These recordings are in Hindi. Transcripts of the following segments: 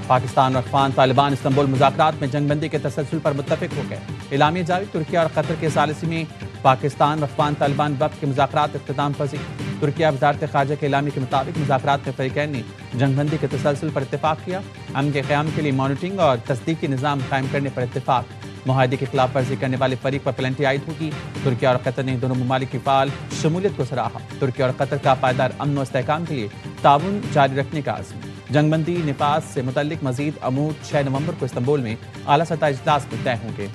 पाकिस्तान और अफगान तालिबान इस्तांबुल मुज़ाकरात में जंगबंदी के तसलसल पर मुत्तफिक हो गए। एलामिया जारी। तुर्की और कतर के सालिसी में पाकिस्तान और अफगान तालिबान वक्त के मुज़ाकरात इख्तिताम पजीर। तुर्की वज़ारत ख़ारजा के एलामी के मुताबिक मुज़ाकरात में फ़रीक़ैन ने जंगबंदी के तसलसल पर इत्तेफाक किया। अमन के क़याम के लिए मॉनिटरिंग और तस्दीकी निज़ाम कायम करने पर इत्तेफाक। मुआहदे की खिलाफ वर्जी करने वाले फरीक पर पेनल्टी आयद होगी। तुर्की और कतर ने दोनों ममालिक की फ़ाल शमूलियत को सराहा। तुर्की और कतर का पायदार अमन व इस्तेहकाम के लिए ताउन जारी रखने का आज़म। जंगबंदी निफाज से मुतल्लिक मजीद अमूर 6 नवंबर को इस्तांबुल में आला सतह इजलास में तय होंगे।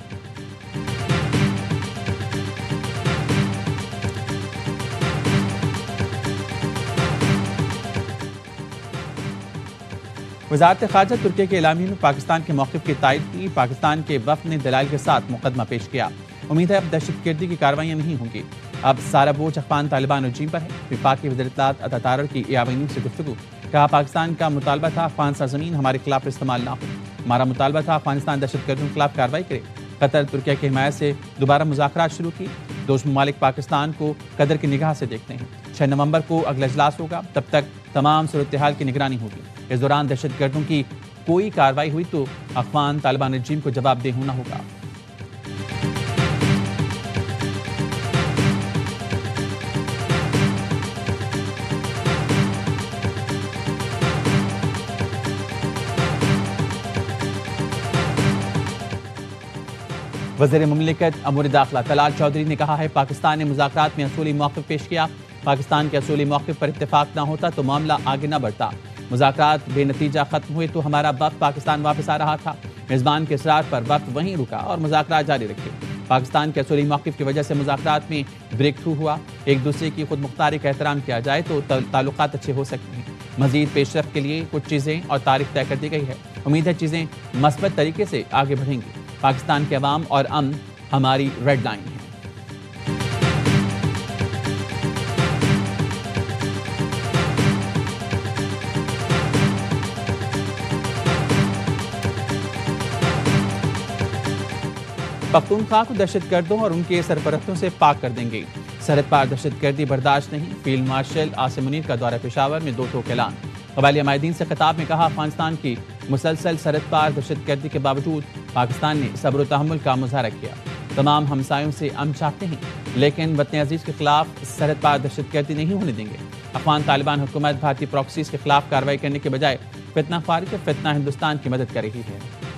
वज़ारत ख़ारजा तुर्की के एलामी में पाकिस्तान के मौक़िफ़ की तायद की। पाकिस्तान के वफ़द ने दलाइल के साथ मुकदमा पेश किया। उम्मीद है अब दहशतगर्दी की कार्रवाइयाँ नहीं होंगी। अब सारा बोझ अफगान तालिबान रजीम पर है। विफाकी वज़ीर इत्तलात अता तारर की एआईयू से गुफ्तगू। कहा, पाकिस्तान का मुतालबा था अफगान सरजमीन हमारे खिलाफ इस्तेमाल ना हो। हमारा मुतालबा था अफगानिस्तान दहशतगर्दियों के खिलाफ कार्रवाई करे। कतर तुर्की की हिमायत से दोबारा मुज़ाकरात शुरू की। दोस्त ममालिक पाकिस्तान को कदर की निगाह से देखते हैं। 6 नवंबर को अगला इजलास होगा। तब तक तमाम सूरत हाल की निगरानी होगी। इस दौरान दहशतगर्दों की कोई कार्रवाई हुई तो अफगान तालिबान रजीम को जवाबदेह होना होगा। वज़ीर मुमलिकत अमूर दाखिला तलाल चौधरी ने कहा है, पाकिस्तान ने मुज़ाकरात में असूली मौक़िफ़ पेश किया। पाकिस्तान के असूली मौक़िफ़ पर इत्तेफाक न होता तो मामला आगे न बढ़ता। मुज़ाकरात बेनतीजा खत्म हुए तो हमारा वफ़द पाकिस्तान वापस आ रहा था। मेज़बान के इसरार पर वफ़द वहीं रुका और मुज़ाकरात जारी रखे। पाकिस्तान के असूली मौक़िफ़ की वजह से मुज़ाकरात में ब्रेक थ्रू हुआ। एक दूसरे की खुद मुख्तारी का एहतराम किया जाए तो ताल्लुकात अच्छे हो सकते हैं। मज़ीद पेशरफ़्त के लिए कुछ चीज़ें और तारीख तय कर दी गई है। उम्मीद है चीज़ें मस्बत तरीके से आगे बढ़ेंगी। पाकिस्तान के अवाम और अमन हमारी रेड लाइन है। पख्तूनख्वा को दहशतगर्दों और उनके सरपरस्तों से पाक कर देंगे। सरहद पार दहशतगर्दी बर्दाश्त नहीं। फील्ड मार्शल आसिम मुनीर का दौरा पेशावर में 2 टोक ऐलान। कबायली हमायदीन से खिताब में कहा, अफगानिस्तान की मुसलसल सरहद पार दहशतगर्दी के बावजूद पाकिस्तान ने सब्र व तहम्मुल का मुजाहरा किया। तमाम हमसायों से अमन चाहते हैं लेकिन वतन अजीज के खिलाफ सरहद पार दहशतगर्दी नहीं होने देंगे। अफगान तालिबान हुकूमत भारतीय प्रॉक्सीज के खिलाफ कार्रवाई करने के बजाय फितना खारिज और फितना हिंदुस्तान की मदद कर रही है।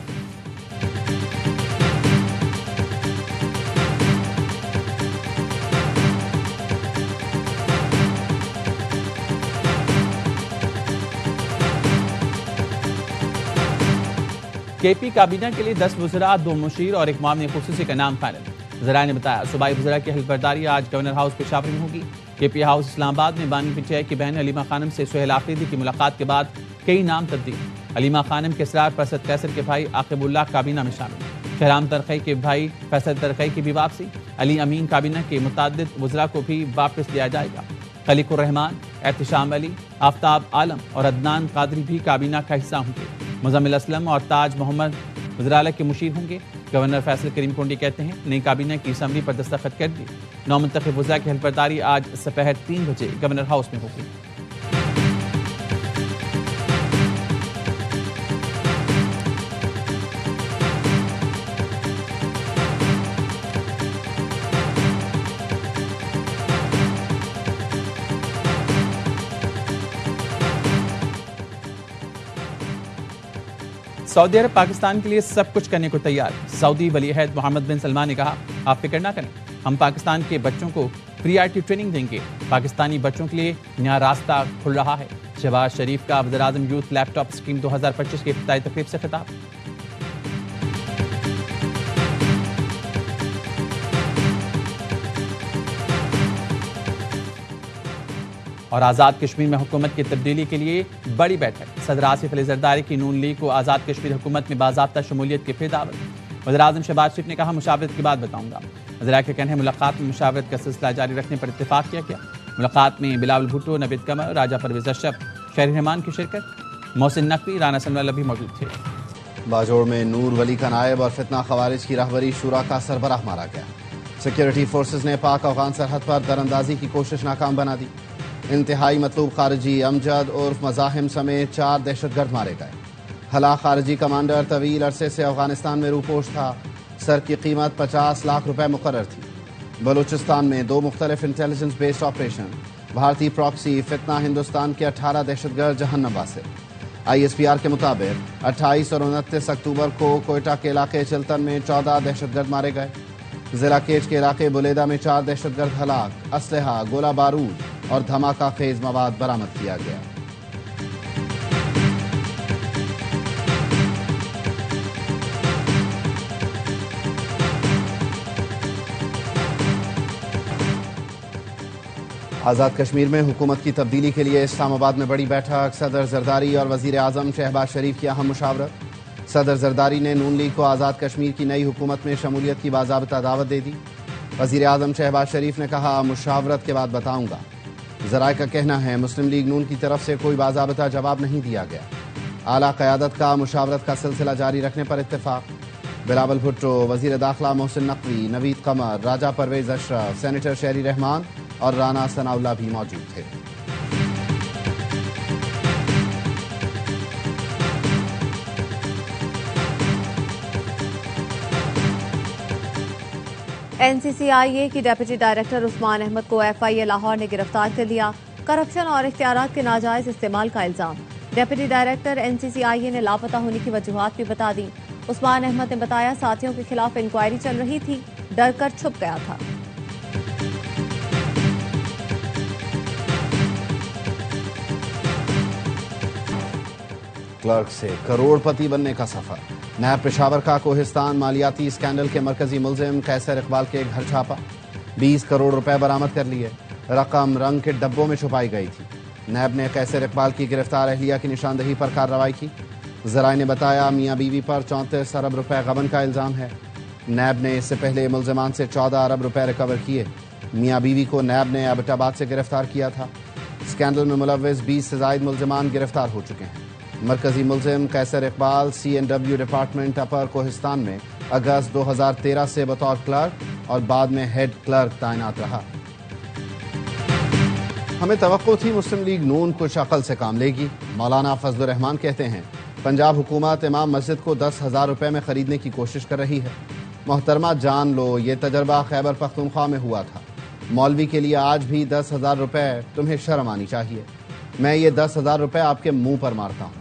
केपी काबीना के लिए 10 वज़रा, 2 मुशीर और 1 मामले खुसूसी का नाम फाइनल। ज़राए ने बताया, सूबाई वज़रा की हल्फबरदारी आज गवर्नर हाउस पेशावर में होगी। केपी हाउस इस्लामाबाद में बानी पीटीआई की बहन अलीमा खानम से सुहेल आफरीदी की मुलाकात के बाद कई नाम तब्दील। अलीमा खानम के इसरार पर असद कैसर के भाई आकिबुल्लाह काबीना में शामिल। शहराम तरक़ई के भाई फैसल तरक़ई की भी वापसी। अली अमीन काबीना के मुतादिद वज़रा को भी वापस लिया जाएगा। खलीकुर रहमान, एहतिशाम अली, आफ्ताब आलम और अदनान कादरी भी काबीना का हिस्सा होंगे। मुज़म्मिल असलम और ताज मोहम्मद वज़रालय के मुशीर होंगे। गवर्नर फैसल करीम कोंडी कहते हैं, नई काबीना की असम्बली पर दस्तखत कर दी। 9 मुंतखब वज़रा की हल्फबरदारी आज दोपहर 3 बजे गवर्नर हाउस में होगी। सऊदी अरब पाकिस्तान के लिए सब कुछ करने को तैयार। सऊदी वली अहद मोहम्मद बिन सलमान ने कहा, आप फिक्र ना करें, हम पाकिस्तान के बच्चों को प्रियॉरिटी ट्रेनिंग देंगे। पाकिस्तानी बच्चों के लिए नया रास्ता खुल रहा है। शहबाज शरीफ का वज़ीर-ए-आज़म यूथ लैपटॉप स्कीम 2025 की इफ्तिताई तकरीब से खिताब। और आज़ाद कश्मीर में हुकूमत की तब्दीली के लिए बड़ी बैठक। सदर आसिफ अली जरदारी की नून लीग को आज़ाद कश्मीर हुकूमत में बाज़ाब्ता शमूलियत की फिर दावत। वज़ीर-ए-आज़म शहबाज शरीफ ने कहा, मुशावरत की बात बताऊंगा। वज़ीरा के कहने मुलाकात में मुशावरत का सिलसिला जारी रखने पर इत्तेफाक किया गया। मुलाकात में बिलावल भुट्टो, नवीद कमर, राजा परवेज़ अशरफ, शहरी रहमान की शिरकत। मोहसिन नकवी, राना सनवाला भी मौजूद थे। बाजोड़ में नूर वली का नायब और फितना खवारिज की रहबरी शुरा का सरबराह मारा गया। सिक्योरिटी फोर्सेज ने पाक अफगान सरहद पर दरअंदाजी की कोशिश नाकाम बना दी। इंतहाई मतलूब खारजी अमजद उर्फ मज़ाहिम समेत 4 दहशतगर्द मारे गए। हला खारजी कमांडर तवील अरसे से अफगानिस्तान में रूपोश था। सर की कीमत 50 लाख रुपए मुकर्रर थी। बलूचिस्तान में 2 मुख्तलिफ इंटेलिजेंस बेस्ड ऑपरेशन। भारतीय प्रॉक्सी फितना हिंदुस्तान के 18 दहशतगर्द जहन्नम से। ISPR के मुताबिक 28 और 29 अक्टूबर को कोयटा के इलाके चिल्तन में 14 दहशतगर्द मारे गए। जिला केज के इलाके बुलेदा में 4 दहशतगर्द हलाक। असलहा, गोला बारूद और धमाका खेज मवाद बरामद किया गया। आज़ाद कश्मीर में हुकूमत की तब्दीली के लिए इस्लामाबाद में बड़ी बैठक। सदर जरदारी और वजीर आजम शहबाज शरीफ की अहम मुशावरत। सदर जरदारी ने नून लीग को आज़ाद कश्मीर की नई हुकूमत में शमूलियत की बाज़ाबिता दावत दे दी। वजीर आजम शहबाज शरीफ ने कहा, मुशावरत के बाद बताऊंगा। ज़राए का कहना है मुस्लिम लीग नून की तरफ से कोई बाज़ाबिता जवाब नहीं दिया गया। आला क़यादत का मुशावरत का सिलसिला जारी रखने पर इत्तेफाक। बिलावल भुट्टो, वजीर दाखिला मोहसिन नकवी, नवीद कमर, राजा परवेज अशरफ, सेनेटर शहरी रहमान और राना सनाउल्लाह भी मौजूद थे। NCCIA की डेप्यूटी डायरेक्टर उस्मान अहमद को FIA लाहौर ने गिरफ्तार कर लिया। करप्शन और इख्तियारात के नाजायज इस्तेमाल का इल्जाम। डेप्यूटी डायरेक्टर NCCIA ने लापता होने की वजूहात भी बता दी। उस्मान अहमद ने बताया, साथियों के खिलाफ इंक्वायरी चल रही थी, डर कर छुप गया था। क्लर्क से करोड़पति बनने का सफर। नैब पेशावर का कोहिस्तान मालियाती स्कैंडल के मरकजी मुलजिम कैसर इकबाल के घर छापा। 20 करोड़ रुपए बरामद कर लिए। रकम रंग के डब्बों में छुपाई गई थी। नैब ने कैसर इकबाल की गिरफ्तार अहलिया की निशानदही पर कार्रवाई की। जराए ने बताया, मियाँ बीवी पर 34 अरब रुपए गबन का इल्जाम है। नैब ने इससे पहले मुलजमान से 14 अरब रुपए रिकवर किए। मियाँ बीवी को नैब ने एबटाबाद से गिरफ्तार किया था। स्कैंडल में मुलव्विस 20 से जायद मुलजमान गिरफ्तार हो चुके हैं। मरकजी मुलजिम कैसर इकबाल CNW डिपार्टमेंट अपर कोहिस्तान में अगस्त 2013 से बतौर क्लर्क और बाद में हेड क्लर्क तैनात रहा। हमें तवक्को थी मुस्लिम लीग नून कुछ अकल से काम लेगी। मौलाना फजलुर रहमान कहते हैं, पंजाब हुकूमत इमाम मस्जिद को 10,000 रुपए में खरीदने की कोशिश कर रही है। मोहतरमा जान लो, ये तजर्बा खैबर पख्तूनख्वा में हुआ था। मौलवी के लिए आज भी 10,000 रुपए, तुम्हें शर्म आनी चाहिए। मैं ये 10,000 रुपए आपके मुंह पर मारता हूँ।